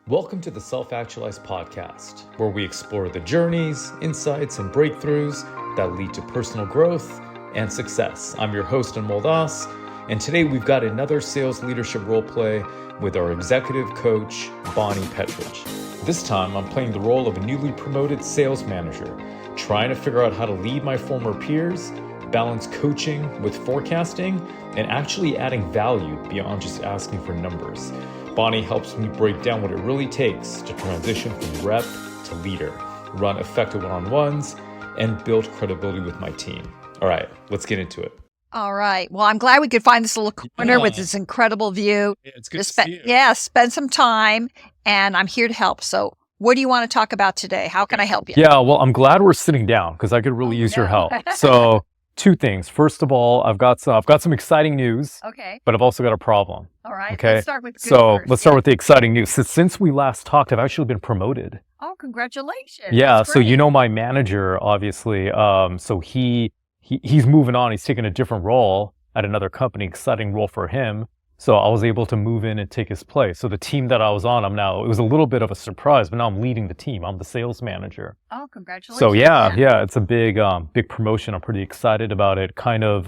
Welcome to the SelfActualize Podcast, where we explore the journeys, insights, and breakthroughs that lead to personal growth and success. I'm your host, Anmol, and today we've got another sales leadership role play with our executive coach, Bonnie Petrich. This time, I'm playing the role of a newly promoted sales manager, trying to figure out how to lead my former peers, balance coaching with forecasting, and actually adding value beyond just asking for numbers. Bonnie helps me break down what it really takes to transition from rep to leader, run effective one-on-ones, and build credibility with my team. All right, let's get into it. All right. Well, I'm glad we could find this little corner with this incredible view. Yeah, it's good to see you. Yeah, spend some time, and I'm here to help. So what do you want to talk about today? How can I help you? Yeah, well, I'm glad we're sitting down because I could really use your help. So two things. First of all, I've got some exciting news. Okay. But I've also got a problem. All right. Okay. Let's start with good first. Let's start with the exciting news. Since we last talked, I've actually been promoted. Oh, congratulations. Yeah. That's So great. you know my manager, obviously. So he's moving on. He's taking a different role at another company. Exciting role for him. So I was able to move in and take his place. So the team that I was on, it was a little bit of a surprise, but now I'm leading the team. I'm the sales manager. Oh, congratulations. So yeah, it's a big promotion. I'm pretty excited about it. Kind of,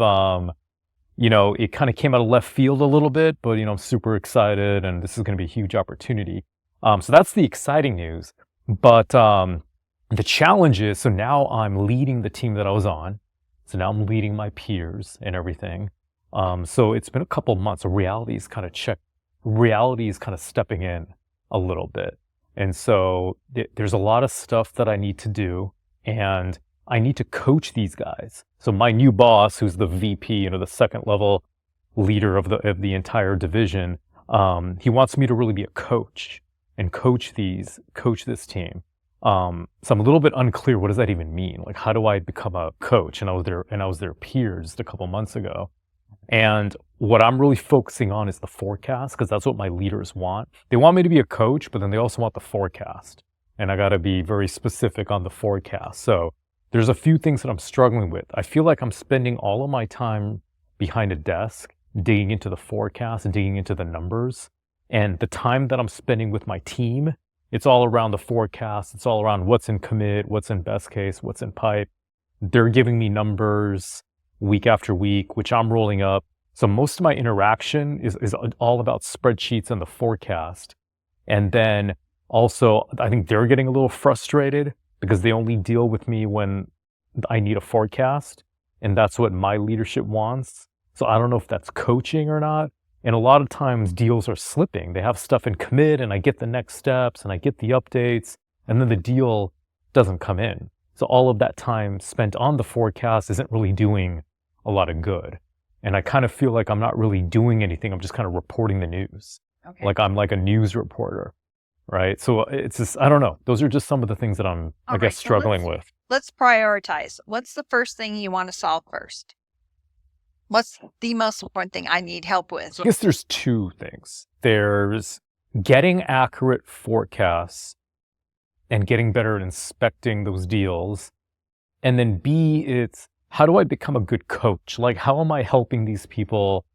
it kind of came out of left field a little bit, but I'm super excited, and this is going to be a huge opportunity. So that's the exciting news. But the challenge is, so now I'm leading the team that I was on. So now I'm leading my peers and everything. So it's been a couple months. So reality is kind of stepping in a little bit. And so there's a lot of stuff that I need to do, and I need to coach these guys. So my new boss, who's the VP, the second level leader of the entire division, he wants me to really be a coach and coach this team. So I'm a little bit unclear. What does that even mean? Like, how do I become a coach? And I was their peer just a couple months ago. And what I'm really focusing on is the forecast, because that's what my leaders want. They want me to be a coach, but then they also want the forecast. And I got to be very specific on the forecast. So there's a few things that I'm struggling with. I feel like I'm spending all of my time behind a desk, digging into the forecast and digging into the numbers. And the time that I'm spending with my team, it's all around the forecast. It's all around what's in commit, what's in best case, what's in pipe. They're giving me numbers week after week, which I'm rolling up. So most of my interaction is all about spreadsheets and the forecast. And then also, I think they're getting a little frustrated because they only deal with me when I need a forecast. And that's what my leadership wants. So I don't know if that's coaching or not. And a lot of times deals are slipping. They have stuff in commit, and I get the next steps and I get the updates, and then the deal doesn't come in. So all of that time spent on the forecast isn't really doing a lot of good. And I kind of feel like I'm not really doing anything. I'm just kind of reporting the news. Okay. Like I'm like a news reporter, right? So it's just, I don't know. Those are just some of the things that I'm, I guess, struggling with. Let's prioritize. What's the first thing you want to solve first? What's the most important thing I need help with? So I guess there's two things. There's getting accurate forecasts and getting better at inspecting those deals. And then B, it's how do I become a good coach? Like, how am I helping these people,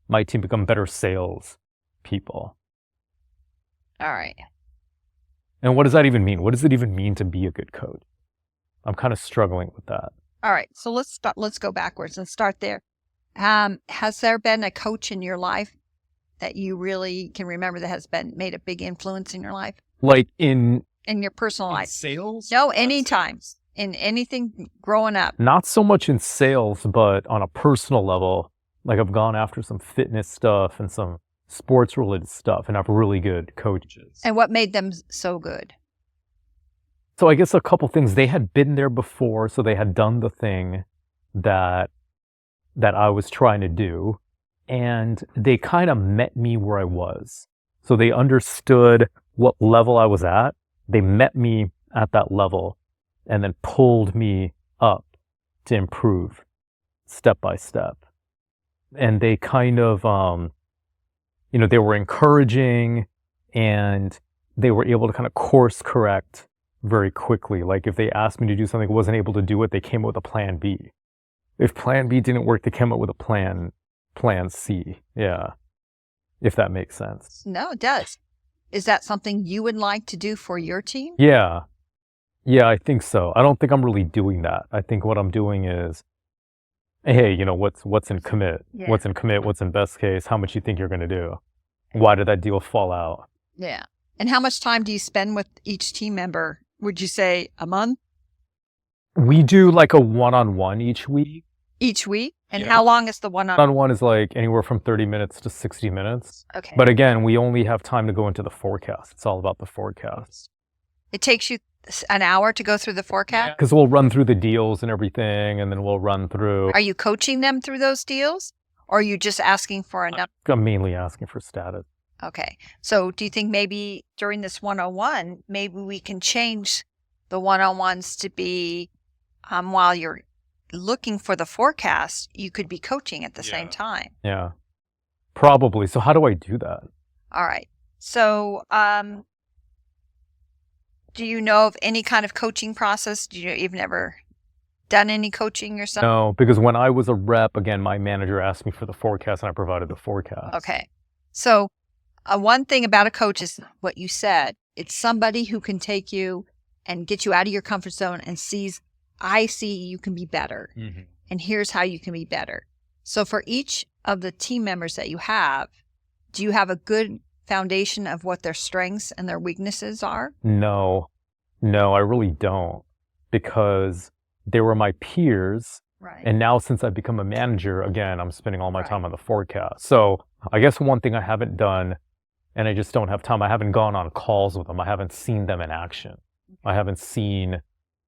my team, become better sales people? All right. And what does that even mean? What does it even mean to be a good coach? I'm kind of struggling with that. All right. So let's go backwards and start there. Has there been a coach in your life that you really can remember that has made a big influence in your life? Like in your personal life? Sales? No, anytime. In anything growing up. Not so much in sales, but on a personal level, like I've gone after some fitness stuff and some sports related stuff, and I have really good coaches. And what made them so good? So I guess a couple things. They had been there before, so they had done the thing that I was trying to do, and they kind of met me where I was. So they understood what level I was at. They met me at that level and then pulled me up to improve step by step. And they kind of, they were encouraging, and they were able to kind of course correct very quickly. Like if they asked me to do something, wasn't able to do it, they came up with a plan B. If plan B didn't work, they came up with a plan C. Yeah. If that makes sense. No, it does. Is that something you would like to do for your team? Yeah. Yeah, I think so. I don't think I'm really doing that. I think what I'm doing is, hey, what's in commit? Yeah. What's in commit? What's in best case? How much you think you're going to do? Why did that deal fall out? Yeah. And how much time do you spend with each team member? Would you say a month? We do like a one-on-one each week. Each week? And Yeah. how long is the one-on-one? One-on-one is like anywhere from 30 minutes to 60 minutes. Okay. But again, we only have time to go into the forecast. It's all about the forecast. It takes you an hour to go through the forecast? Because we'll run through the deals and everything, and then we'll run through. Are you coaching them through those deals? Or are you just asking for enough? I'm mainly asking for status. Okay. So do you think maybe during this 101, maybe we can change the one-on-ones to be while you're looking for the forecast, you could be coaching at the same time. Yeah, probably. So how do I do that? All right. So do you know of any kind of coaching process? You've never done any coaching yourself? No, because when I was a rep, again, my manager asked me for the forecast and I provided the forecast. Okay. So one thing about a coach is what you said. It's somebody who can take you and get you out of your comfort zone and sees, I see you can be better. Mm-hmm. And here's how you can be better. So for each of the team members that you have, do you have a good foundation of what their strengths and their weaknesses are? No, I really don't, because they were my peers. Right. And now since I've become a manager, again, I'm spending all my time on the forecast. So I guess one thing I haven't done, and I just don't have time, I haven't gone on calls with them. I haven't seen them in action. Okay. I haven't seen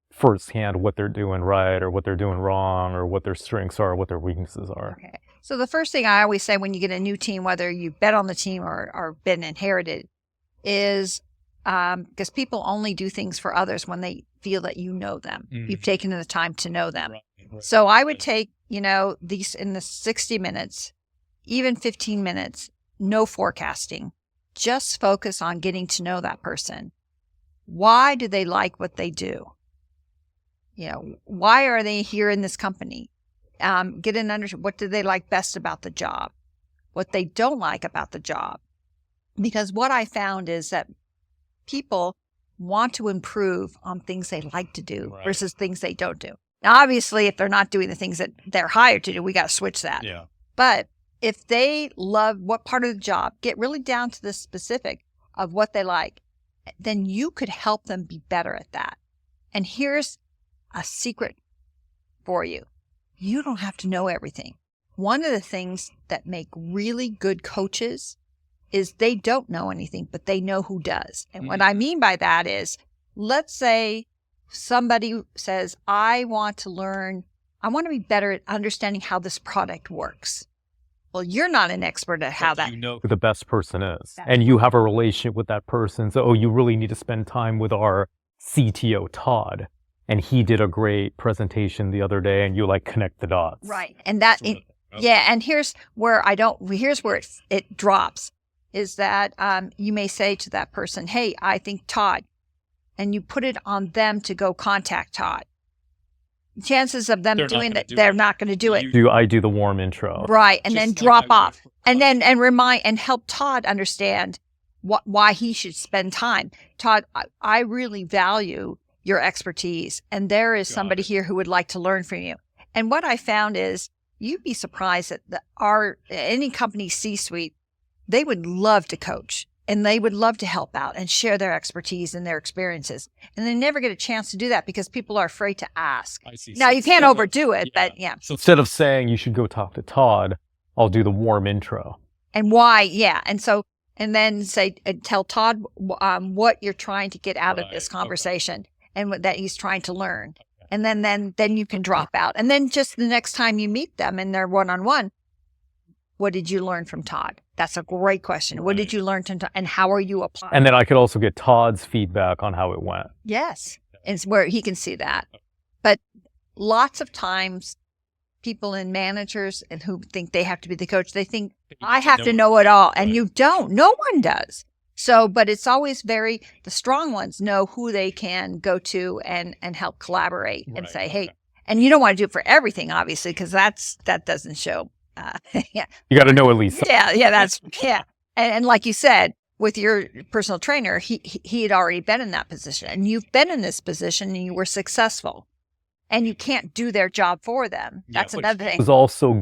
firsthand what they're doing right or what they're doing wrong or what their strengths are, what their weaknesses are. Okay. So the first thing I always say when you get a new team, whether you bet on the team or been inherited, is because people only do things for others when they feel that you know them. Mm-hmm. You've taken the time to know them. Right. So I would take, these in the 60 minutes, even 15 minutes, no forecasting. Just focus on getting to know that person. Why do they like what they do? Why are they here in this company? Get an understanding. What do they like best about the job? What they don't like about the job? Because what I found is that people want to improve on things they like to do versus things they don't do. Now, obviously, if they're not doing the things that they're hired to do, we got to switch that. Yeah. But if they love what part of the job, get really down to the specific of what they like, then you could help them be better at that. And here's a secret for you. You don't have to know everything. One of the things that make really good coaches is they don't know anything, but they know who does. And what I mean by that is, let's say somebody says, I want to be better at understanding how this product works. Well, you're not an expert at how that. You know who the best person is. And you have a relationship with that person. So, you really need to spend time with our CTO, Todd. And he did a great presentation the other day, and you connect the dots. Right. And that, and here's where it drops, is that you may say to that person, hey, I think Todd, and you put it on them to go contact Todd. Chances of them doing that, they're not going to do it. I do the warm intro. Right. And then drop off. And then, remind and help Todd understand why he should spend time. Todd, I really value your expertise, and there is somebody here who would like to learn from you. And what I found is, you'd be surprised that any company C-suite, they would love to coach, and they would love to help out and share their expertise and their experiences. And they never get a chance to do that because people are afraid to ask. I see. Now, you can't overdo it, but yeah. So instead of saying you should go talk to Todd, I'll do the warm intro. And why? Yeah. And then tell Todd what you're trying to get out of this conversation. Okay. And that he's trying to learn. And then you can drop out. And then just the next time you meet them and they're one-on-one, what did you learn from Todd? That's a great question. What did you learn from Todd, and how are you applying? And then I could also get Todd's feedback on how it went. Yes. It's where he can see that. But lots of times, people and managers and who think they have to be the coach, they think, I have to know it all. And you don't. No one does. So, but it's always the strong ones know who they can go to and help collaborate and say, hey, and you don't want to do it for everything, obviously, because that doesn't show. Yeah. You got to know at least. Yeah. And like you said, with your personal trainer, he had already been in that position, and you've been in this position and you were successful, and you can't do their job for them. That's another thing. Was also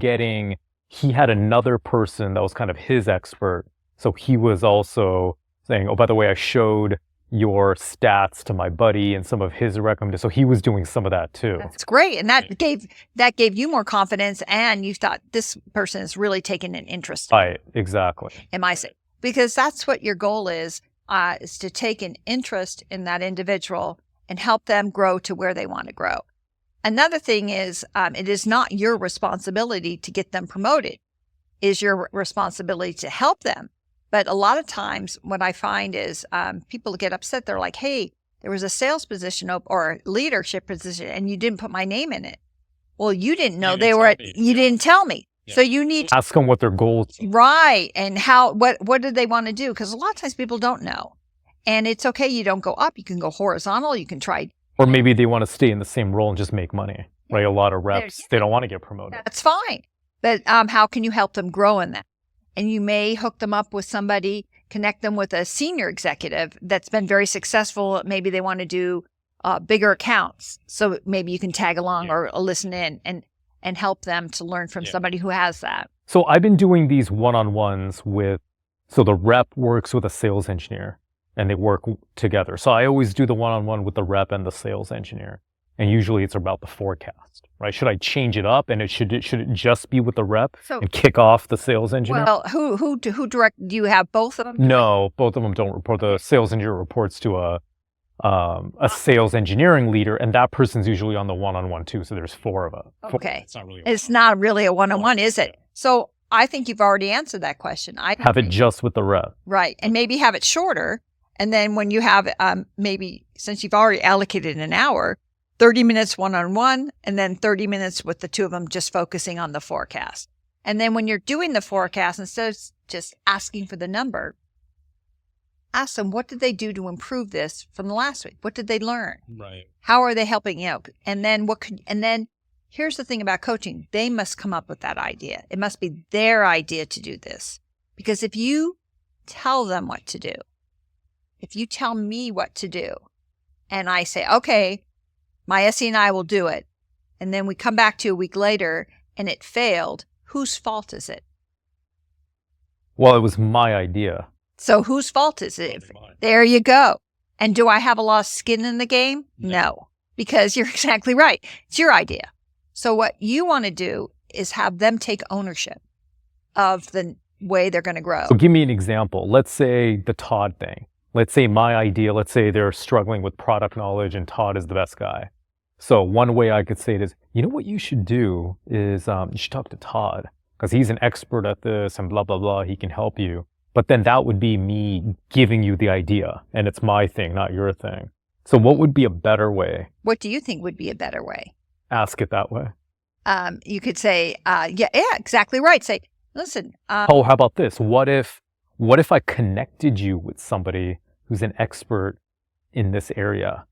he had another person that was kind of his expert. So he was also saying, oh, by the way, I showed your stats to my buddy and some of his recommendations. So he was doing some of that too. That's great. And that gave you more confidence, and you thought this person is really taking an interest. Right, exactly. Am I saying? Because that's what your goal is to take an interest in that individual and help them grow to where they want to grow. Another thing is, it is not your responsibility to get them promoted. It is your responsibility to help them. But a lot of times what I find is people get upset. They're like, hey, there was a sales position or a leadership position and you didn't put my name in it. Well, you didn't know you didn't tell me. Yeah. So you need to ask them what their goals are. Right. And what do they want to do? Because a lot of times people don't know. And it's okay. You don't go up. You can go horizontal. You can try. Or maybe they want to stay in the same role and just make money, right? A lot of reps, they don't want to get promoted. That's fine. But how can you help them grow in that? And you may hook them up with somebody, connect them with a senior executive that's been very successful. Maybe they want to do bigger accounts. So maybe you can tag along or listen in and help them to learn from somebody who has that. So I've been doing these one-on-ones so the rep works with a sales engineer and they work together. So I always do the one-on-one with the rep and the sales engineer. And usually it's about the forecast, right? Should I change it up and should it just be with the rep and kick off the sales engineer? Well, who direct? Do you have both of them? No, both of them don't report. The sales engineer reports to a sales engineering leader, and that person's usually on the one-on-one too. So there's 4 of us. Okay, it's not really a one-on-one, is it? So I think you've already answered that question. I have it just with the rep, right? And maybe have it shorter, and then when you have maybe since you've already allocated an hour. 30 minutes one-on-one, and then 30 minutes with the 2 of them just focusing on the forecast. And then when you're doing the forecast, instead of just asking for the number, ask them, what did they do to improve this from the last week? What did they learn? Right. How are they helping you out? And then here's the thing about coaching. They must come up with that idea. It must be their idea to do this. Because if you tell them what to do, if you tell me what to do, and I say, okay, my SE and I will do it. And then we come back to a week later and it failed. Whose fault is it? Well, it was my idea. So whose fault is it? There you go. And do I have a lot of skin in the game? No, because you're exactly right. It's your idea. So what you want to do is have them take ownership of the way they're going to grow. So give me an example. Let's say the Todd thing. Let's say my idea, let's say they're struggling with product knowledge and Todd is the best guy. So one way I could say it is, you know what you should do is you should talk to Todd because he's an expert at this and blah, blah, blah. He can help you. But then that would be me giving you the idea and it's my thing, not your thing. So what would be a better way? What do you think would be a better way? Ask it that way. You could say, yeah, exactly right. Say, listen. How about this? What if I connected you with somebody who's an expert in this area?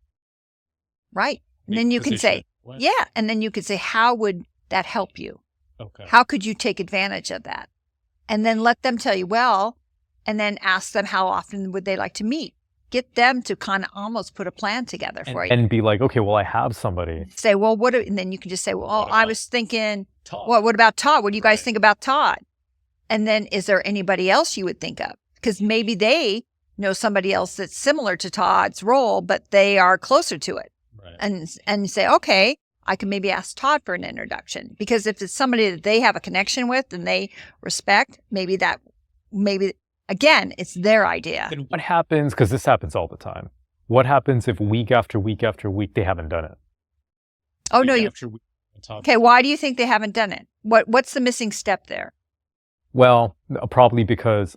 Right. And then you can say, and then you could say, how would that help you? Okay. How could you take advantage of that? And then let them tell you, and then ask them how often would they like to meet? Get them to kind of almost put a plan together for you. And be like, okay, well, I have somebody. Say, well, and then you can just say, well, I was thinking, what about Todd? What do you guys think about Todd? And then is there anybody else you would think of? Because maybe they know somebody else that's similar to Todd's role, but they are closer to it. Right. And say, okay, I can maybe ask Todd for an introduction. Because if it's somebody that they have a connection with and they respect, maybe again, it's their idea. Then what happens, because this happens all the time, what happens if week after week after week they haven't done it? Oh, no. Okay, why do you think they haven't done it? What's the missing step there? Well, probably because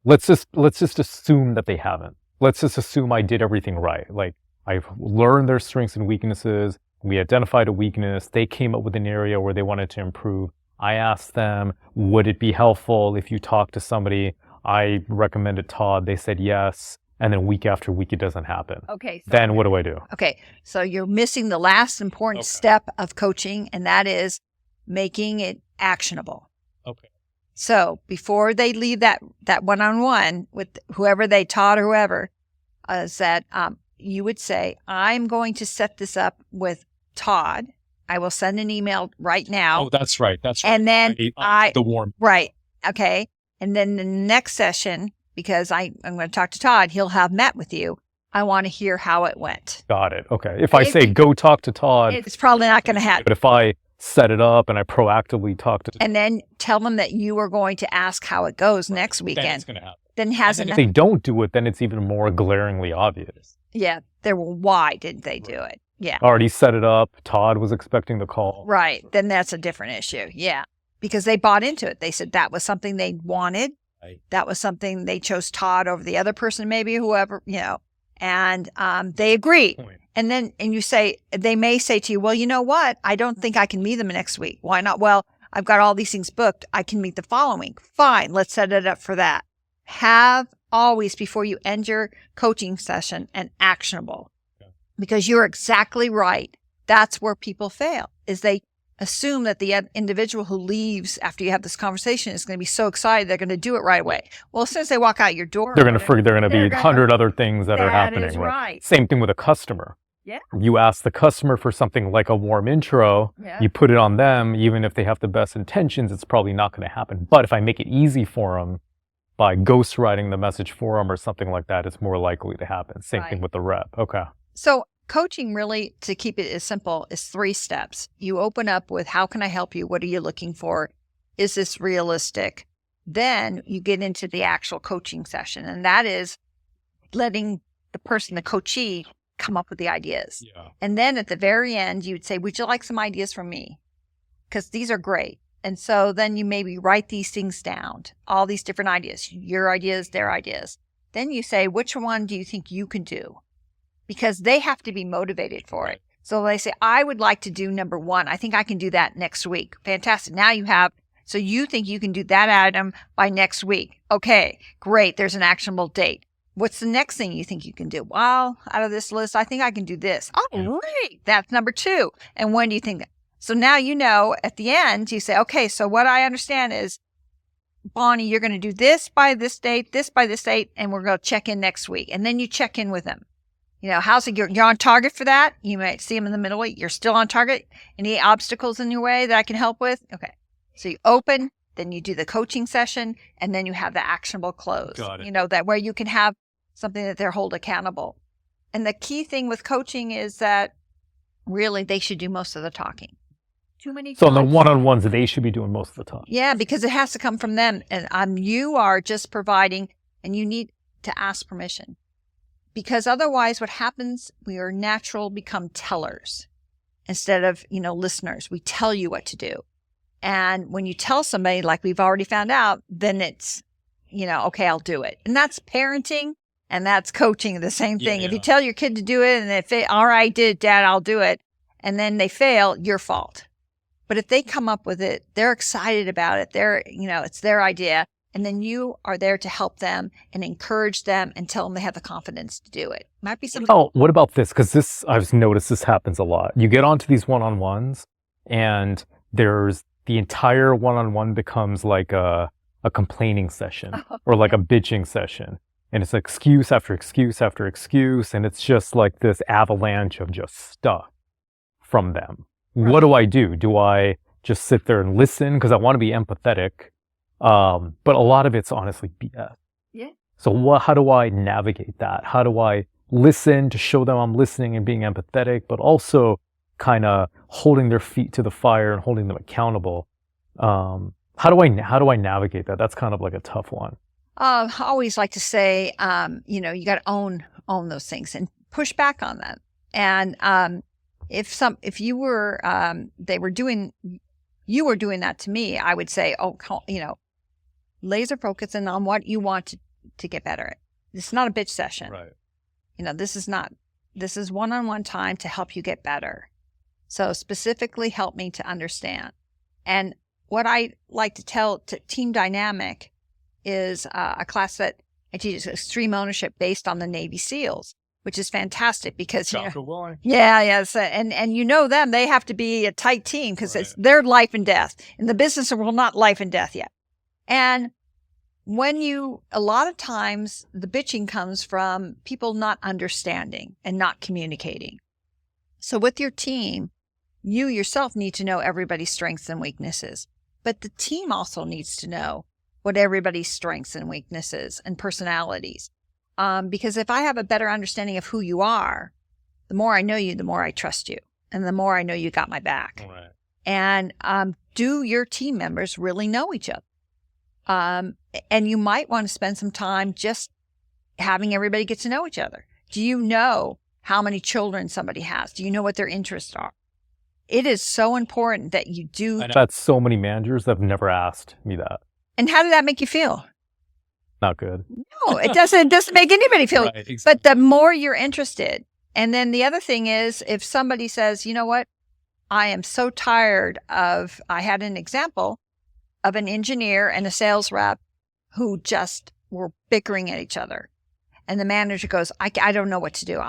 let's just assume that they haven't. Let's just assume I did everything right. Like I've learned their strengths and weaknesses. We identified a weakness. They came up with an area where they wanted to improve. I asked them, would it be helpful if you talk to somebody? I recommended Todd. They said yes. And then week after week, it doesn't happen. Okay. So then what do I do? Okay. So you're missing the last important step of coaching, and that is making it actionable. Okay. So before they leave that one-on-one with whoever they taught or whoever, is that you would say, I'm going to set this up with Todd. I will send an email right now. Oh, that's right. That's right. And then the warm. Right. Okay. And then the next session, because I'm going to talk to Todd, he'll have met with you. I want to hear how it went. Got it. Okay. If I say, go talk to Todd. It's probably not going to happen. But if I set it up and I proactively talk to and then tell them that you are going to ask how it goes next weekend. Then it's going to happen. Then if they don't do it, then it's even more glaringly obvious. Yeah. Why didn't they do it? Yeah. Already set it up. Todd was expecting the call. Right. Then that's a different issue. Yeah. Because they bought into it. They said that was something they wanted. Right. That was something they chose Todd over the other person, maybe whoever, and they agreed. And then, you say, they may say to you, well, you know what? I don't think I can meet them next week. Why not? Well, I've got all these things booked. I can meet the following week. Fine. Let's set it up for that. Have always, before you end your coaching session, an actionable. Okay. Because you're exactly right. That's where people fail, is they assume that the individual who leaves after you have this conversation is going to be so excited they're going to do it right away. Well, as soon as they walk out your door, they're going to be 100 other things that are happening. That is right. Same thing with a customer. Yeah. You ask the customer for something like a warm intro, you put it on them, even if they have the best intentions, it's probably not going to happen. But if I make it easy for them by ghostwriting the message for them or something like that, it's more likely to happen. Same thing with the rep. Okay. So coaching, really, to keep it as simple, is 3 steps. You open up with, how can I help you? What are you looking for? Is this realistic? Then you get into the actual coaching session, and that is letting the person, the coachee, come up with the ideas. Yeah. And then at the very end, you would say, would you like some ideas from me? Because these are great. And so then you maybe write these things down, all these different ideas, your ideas, their ideas. Then you say, which one do you think you can do? Because they have to be motivated for it. So they say, I would like to do number 1. I think I can do that next week. Fantastic. Now you have, so you think you can do that item by next week. Okay, great. There's an actionable date. What's the next thing you think you can do? Well, out of this list, I think I can do this. Oh, great. That's number 2. And when do you think that? So now at the end, you say, okay, so what I understand is, Bonnie, you're going to do this by this date, this by this date, and we're going to check in next week. And then you check in with them. How's it? You're on target for that? You might see them in the middle week. You're still on target? Any obstacles in your way that I can help with? Okay. So you open, then you do the coaching session, and then you have the actionable close. Got it. That where you can have something that they're held accountable. And the key thing with coaching is that really they should do most of the talking. Too many times. So in the one-on-ones, they should be doing most of the talk. Yeah, because it has to come from them. And you are just providing, and you need to ask permission. Because otherwise what happens, we are become tellers instead of, listeners. We tell you what to do. And when you tell somebody, like we've already found out, then it's, okay, I'll do it. And that's parenting and that's coaching, the same thing. Yeah. If you tell your kid to do it and if they, all right, did it, Dad, I'll do it. And then they fail, your fault. But if they come up with it, they're excited about it. It's their idea. And then you are there to help them and encourage them and tell them they have the confidence to do it. Might be something. Oh, what about this? Because I've noticed this happens a lot. You get onto these one-on-ones and there's the entire one-on-one becomes like a complaining session or like a bitching session. And it's excuse after excuse after excuse. And it's just like this avalanche of just stuff from them. Right. What do? Do I just sit there and listen? Because I want to be empathetic. But a lot of it's honestly BS. Yeah. So how do I navigate that? How do I listen to show them I'm listening and being empathetic, but also kind of holding their feet to the fire and holding them accountable? How do I navigate that? That's kind of like a tough one. I always like to say, you got to own those things and push back on them. And if you were you were doing that to me, I would say, laser focusing on what you want to get better at. This is not a bitch session. Right. This is one-on-one time to help you get better. So specifically help me to understand. And what I like to tell to Team Dynamic is a class that I teach extreme ownership based on the Navy SEALs, which is fantastic because, yes. And them, they have to be a tight team because it's their life and death. In the business world, not life and death yet. And a lot of times the bitching comes from people not understanding and not communicating. So with your team, you yourself need to know everybody's strengths and weaknesses, but the team also needs to know what everybody's strengths and weaknesses and personalities. Because if I have a better understanding of who you are, the more I know you, the more I trust you, and the more I know you got my back. Right. And do your team members really know each other? And you might want to spend some time just having everybody get to know each other. Do you know how many children somebody has? Do you know what their interests are? It is so important that you do. I've had so many managers that have never asked me that. And how did that make you feel? Not good. No, it doesn't make anybody feel. Right, exactly. But the more you're interested. And then the other thing is, if somebody says, you know what, I am so tired of, I had an example of an engineer and a sales rep who just were bickering at each other. And the manager goes, I don't know what to do.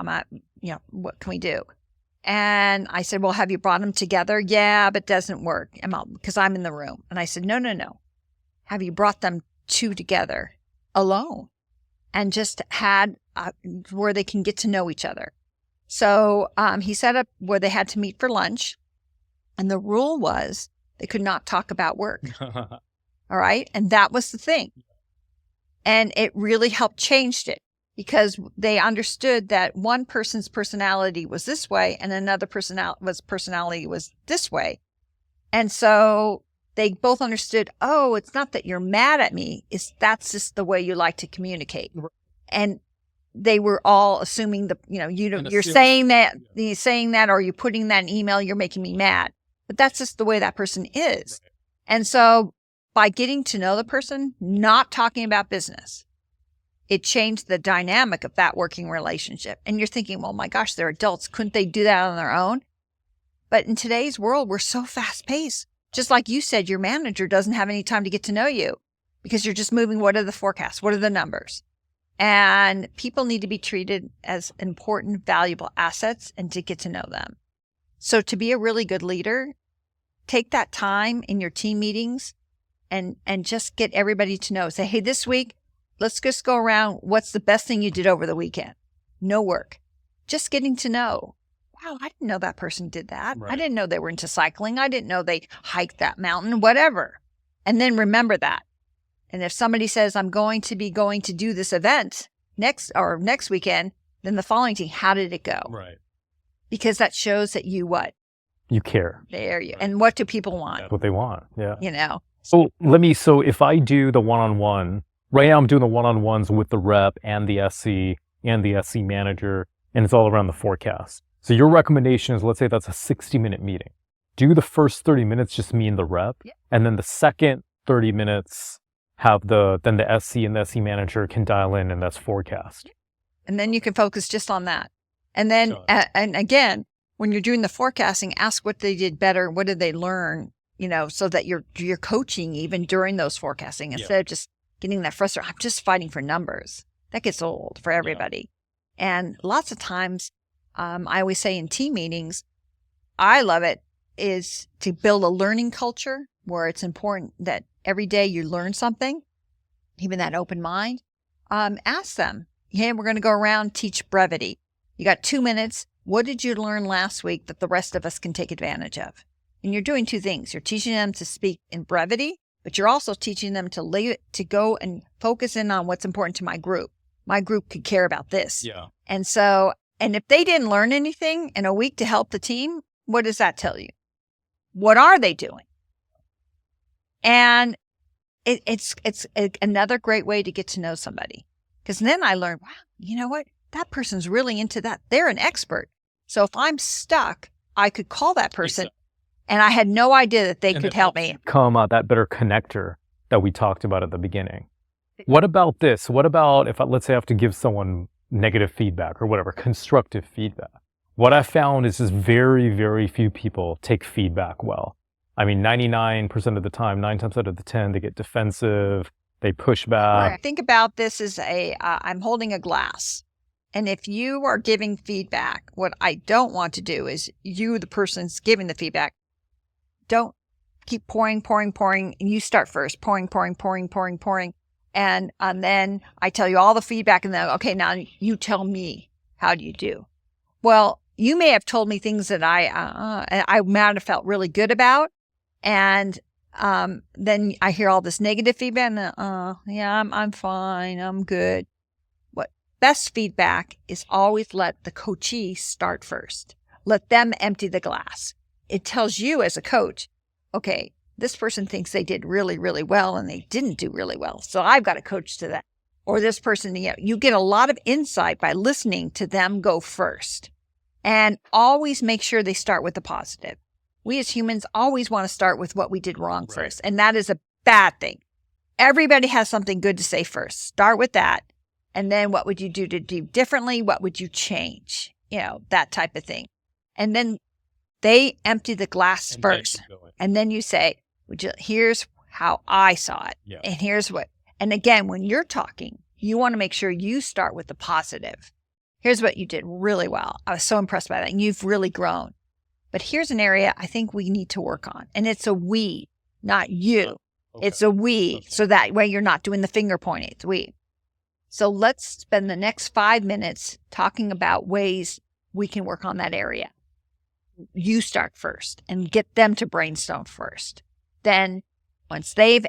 What can we do? And I said, well, have you brought them together? Yeah, but it doesn't work because I'm in the room. And I said, no. Have you brought them two together alone and just had where they can get to know each other? So he set up where they had to meet for lunch. And the rule was they could not talk about work. All right. And that was the thing. And it really helped change it because they understood that one person's personality was this way and another personality was this way. And so they both understood, oh, it's not that you're mad at me. That's just the way you like to communicate. And they were all assuming you're saying that, or you're putting that in email, you're making me mad. But that's just the way that person is. Right. And so by getting to know the person, not talking about business, it changed the dynamic of that working relationship. And you're thinking, well, my gosh, they're adults. Couldn't they do that on their own? But in today's world, we're so fast paced. Just like you said, your manager doesn't have any time to get to know you because you're just moving. What are the forecasts? What are the numbers? And people need to be treated as important, valuable assets and to get to know them. So to be a really good leader, take that time in your team meetings and just get everybody to know. Say, hey, this week, let's just go around. What's the best thing you did over the weekend? No work. Just getting to know. Wow, I didn't know that person did that. Right. I didn't know they were into cycling. I didn't know they hiked that mountain, whatever. And then remember that. And if somebody says, I'm going to do this event next weekend, then the following thing, how did it go? Right. Because that shows that you what? You care. There you. And what do people want? That's what they want. Yeah. So if I do the one-on-one, right now I'm doing the one-on-ones with the rep and the SC and the SC manager, and it's all around the forecast. So your recommendation is, let's say that's a 60-minute meeting. Do the first 30 minutes just me and the rep, and then the second 30 minutes then the SC and the SC manager can dial in, and that's forecast. And then you can focus just on that. And then, and again, when you're doing the forecasting, ask what they did better. What did they learn? So that you're coaching even during those forecasting instead of just getting that frustrated. I'm just fighting for numbers. That gets old for everybody. Yeah. And lots of times, I always say in team meetings, I love it, is to build a learning culture where it's important that every day you learn something, even that open mind. Ask them, hey, we're going to go around, teach brevity. You got 2 minutes. What did you learn last week that the rest of us can take advantage of? And you're doing two things. You're teaching them to speak in brevity, but you're also teaching them to go and focus in on what's important to my group. My group could care about this. Yeah. And if they didn't learn anything in a week to help the team, what does that tell you? What are they doing? And it's another great way to get to know somebody. Because then I learned, wow, you know what? That person's really into that. They're an expert. So if I'm stuck, I could call that person. Exactly. And I had no idea that they could help me. Become that better connector that we talked about at the beginning. What about this? What about if, let's say I have to give someone negative feedback or whatever, constructive feedback? What I found is just very, very few people take feedback well. I mean, 99% of the time, 9 times out of the 10, they get defensive, they push back. Right. Think about this as I'm holding a glass. And if you are giving feedback, what I don't want to do is you, the person's giving the feedback, don't keep pouring. And you start first, pouring. And then I tell you all the feedback and then, okay, now you tell me, how do you do? Well, you may have told me things that I might have felt really good about. And then I hear all this negative feedback and yeah, I'm fine. I'm good. What best feedback is always let the coachee start first. Let them empty the glass. It tells you as a coach, okay, this person thinks they did really, really well and they didn't do really well. So I've got to coach to that. Or this person, you get a lot of insight by listening to them go first. And always make sure they start with the positive. We as humans always want to start with what we did wrong first. And that is a bad thing. Everybody has something good to say first. Start with that. And then what would you do to do differently? What would you change? That type of thing. And then they empty the glass first. And then you say, here's how I saw it. Yeah. And here's what. And again, when you're talking, you want to make sure you start with the positive. Here's what you did really well. I was so impressed by that. And you've really grown. But here's an area I think we need to work on. And it's a we, not you. Okay. It's a we. Okay. So that way you're not doing the finger pointing. It's we. So let's spend the next 5 minutes talking about ways we can work on that area. You start first and get them to brainstorm first. Then once they've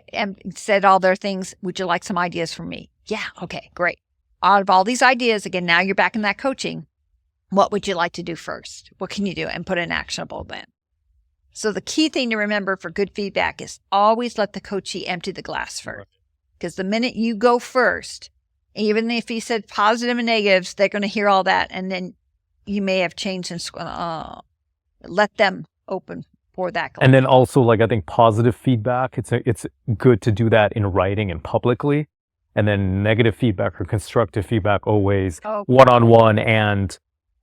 said all their things, would you like some ideas from me? Yeah. Okay, great. Out of all these ideas, again, now you're back in that coaching. What would you like to do first? What can you do? And put an actionable then. So the key thing to remember for good feedback is always let the coachee empty the glass first. Because the minute you go first, even if he said positive and negatives, they're going to hear all that. And then you may have changed and let them open for that glass. And then also, I think positive feedback, it's good to do that in writing and publicly. And then negative feedback or constructive feedback always one-on-one and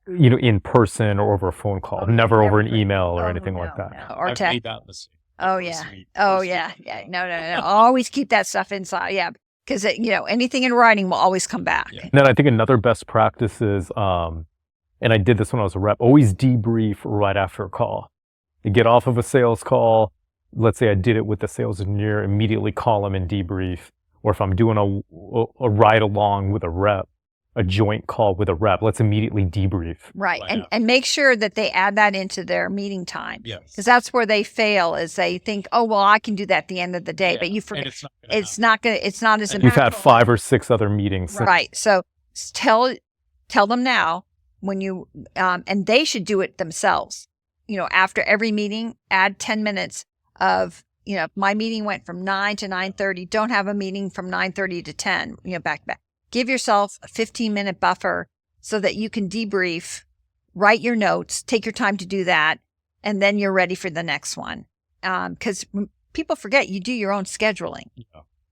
in person or over a phone call, never over an email or anything like that. No. Or I've made that mistake. Yeah. No. Always keep that stuff inside. Yeah. Because, anything in writing will always come back. Yeah. And then I think another best practice is, and I did this when I was a rep, always debrief right after a call. You get off of a sales call. Let's say I did it with the sales engineer, immediately call them and debrief. Or if I'm doing a ride along with a rep, a joint call with a rep, let's immediately debrief. Right. And make sure that they add that into their meeting time. Yes. Because that's where they fail is they think, oh, well, I can do that at the end of the day. Yeah. But you forget. It's not as impactful. You've had 5 or 6 other meetings. Right. So tell them now when you, and they should do it themselves. After every meeting, add 10 minutes of, if my meeting went from 9 to 9:30, don't have a meeting from 9:30 to 10, back to back. Give yourself a 15-minute buffer so that you can debrief, write your notes, take your time to do that, and then you're ready for the next one. Because people forget you do your own scheduling.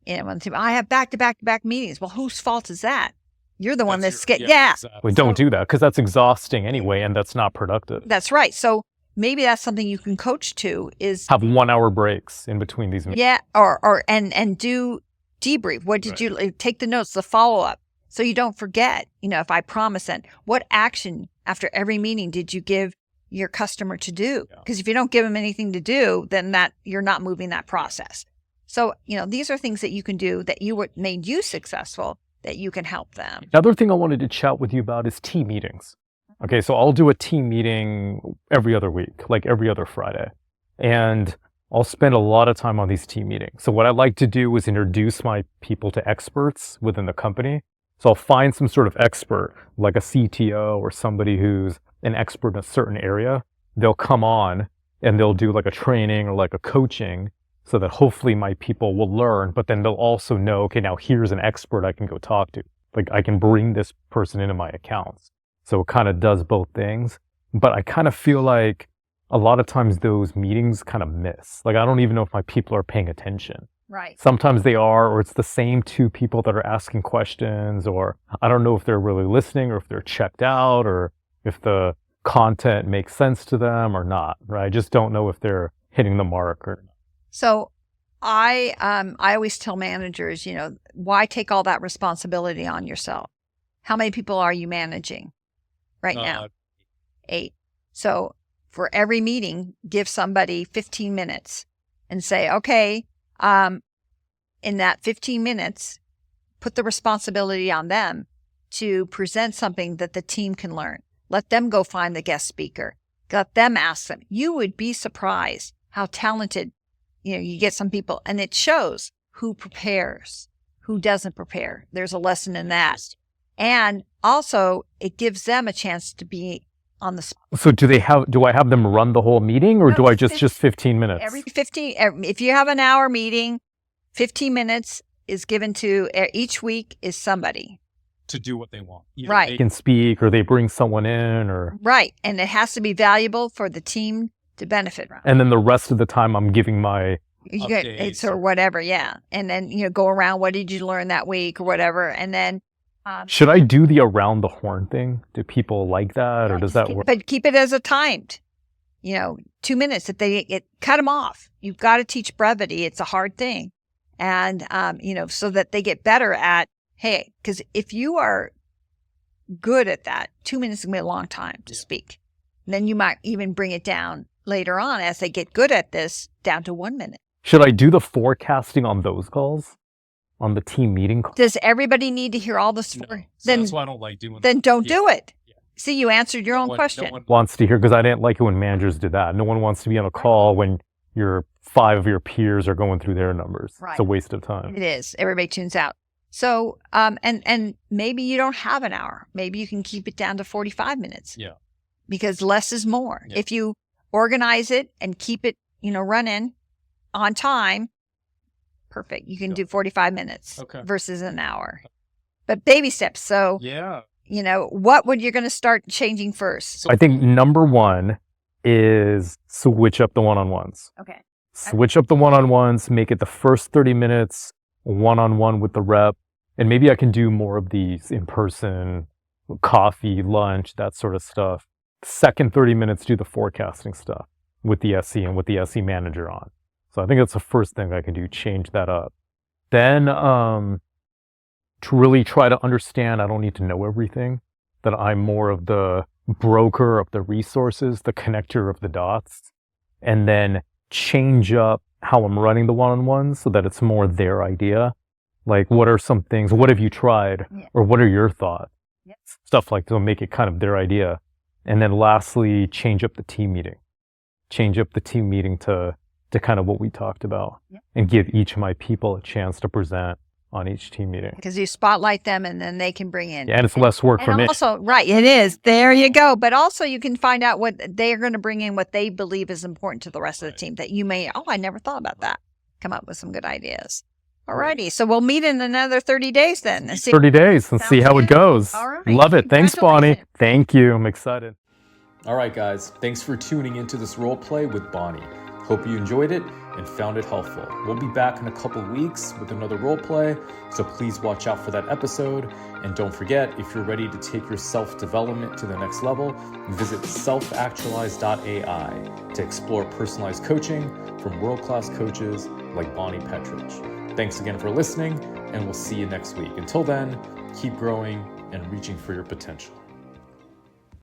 Yeah. When I have back-to-back meetings. Well, whose fault is that? You're the one that's Exactly. Well, don't do that because that's exhausting anyway, and that's not productive. That's right. So maybe that's something you can coach to is have 1-hour breaks in between these meetings. Yeah, and do debrief. What did you take the notes, the follow up, so you don't forget. If I promise it, what action after every meeting did you give your customer to do? Because if you don't give them anything to do, then that you're not moving that process. So these are things that you can do that made you successful that you can help them. Another thing I wanted to chat with you about is team meetings. Okay, so I'll do a team meeting every other week, like every other Friday. And I'll spend a lot of time on these team meetings. So what I like to do is introduce my people to experts within the company. So I'll find some sort of expert, like a CTO or somebody who's an expert in a certain area. They'll come on and they'll do like a training or like a coaching so that hopefully my people will learn, but then they'll also know, okay, now here's an expert I can go talk to. Like I can bring this person into my accounts. So it kind of does both things. But I kind of feel like a lot of times those meetings kind of miss. Like I don't even know if my people are paying attention. Right. Sometimes they are, or it's the same 2 people that are asking questions, or I don't know if they're really listening or if they're checked out or if the content makes sense to them or not, right? I just don't know if they're hitting the mark or not. So I always tell managers, why take all that responsibility on yourself? How many people are you managing right now? 8. So for every meeting, give somebody 15 minutes and say, okay, in that 15 minutes, put the responsibility on them to present something that the team can learn. Let them go find the guest speaker. Let them ask them. You would be surprised how talented, you get some people, and it shows who prepares, who doesn't prepare. There's a lesson in that. And also it gives them a chance to be on the spot. So do I have them run the whole meeting, or No, do I just 15 minutes? Every 15, if you have an hour meeting, 15 minutes is given to each week is somebody. To do what they want. Either Right. They can speak, or they bring someone in, or... Right. And it has to be valuable for the team to benefit from. And then the rest of the time I'm giving my... It's or whatever, yeah. And then, go around, what did you learn that week or whatever. And then... Should I do the around the horn thing? Do people like that, or does that work? But keep it as a timed, 2 minutes. If cut them off. You've got to teach brevity. It's a hard thing. And, so that they get better at, hey, because if you are good at that, 2 minutes is going to be a long time to speak. And then you might even bring it down later on as they get good at this down to 1 minute. Should I do the forecasting on those calls? On the team meeting call? Does everybody need to hear all this? No. Then That's why I don't like doing Then don't do it. Yeah. See, you answered your own question. No one wants to hear, because I didn't like it when managers did that. No one wants to be on a call when 5 of your peers are going through their numbers. Right. It's a waste of time. It is. Everybody tunes out. So, and maybe you don't have an hour. Maybe you can keep it down to 45 minutes. Yeah. Because less is more. Yeah. If you organize it and keep it, running on time, perfect. You can do 45 minutes versus an hour. But baby steps. So, what would you going to start changing first? I think number one is switch up the one-on-ones. Okay. Switch up the one-on-ones, make it the first 30 minutes one-on-one with the rep. And maybe I can do more of these in person, coffee, lunch, that sort of stuff. Second 30 minutes, do the forecasting stuff with the SE and with the SE manager on. So I think that's the first thing I can do, change that up. Then to really try to understand, I don't need to know everything, that I'm more of the broker of the resources, the connector of the dots, and then change up how I'm running the one-on-ones so that it's more their idea. Like, what are some things, what have you tried? Yeah. Or what are your thoughts? Yep. Stuff like to make it kind of their idea. And then lastly, change up the team meeting. Change up the team meeting to kind of what we talked about, and give each of my people a chance to present on each team meeting. Because you spotlight them and then they can bring in. Yeah, and it's less work for me. Also, right, it is. There you go. But also you can find out what they are going to bring in, what they believe is important to the rest of the team that you may, I never thought about that. Come up with some good ideas. All righty. So we'll meet in another 30 days then. 30 days and see how it goes. All right. Love it. Thanks, Bonnie. Thank you. I'm excited. All right, guys. Thanks for tuning into this role play with Bonnie. Hope you enjoyed it and found it helpful. We'll be back in a couple weeks with another role play, so please watch out for that episode. And don't forget, if you're ready to take your self-development to the next level, visit SelfActualize.ai to explore personalized coaching from world-class coaches like Bonnie Petrich. Thanks again for listening, and we'll see you next week. Until then, keep growing and reaching for your potential.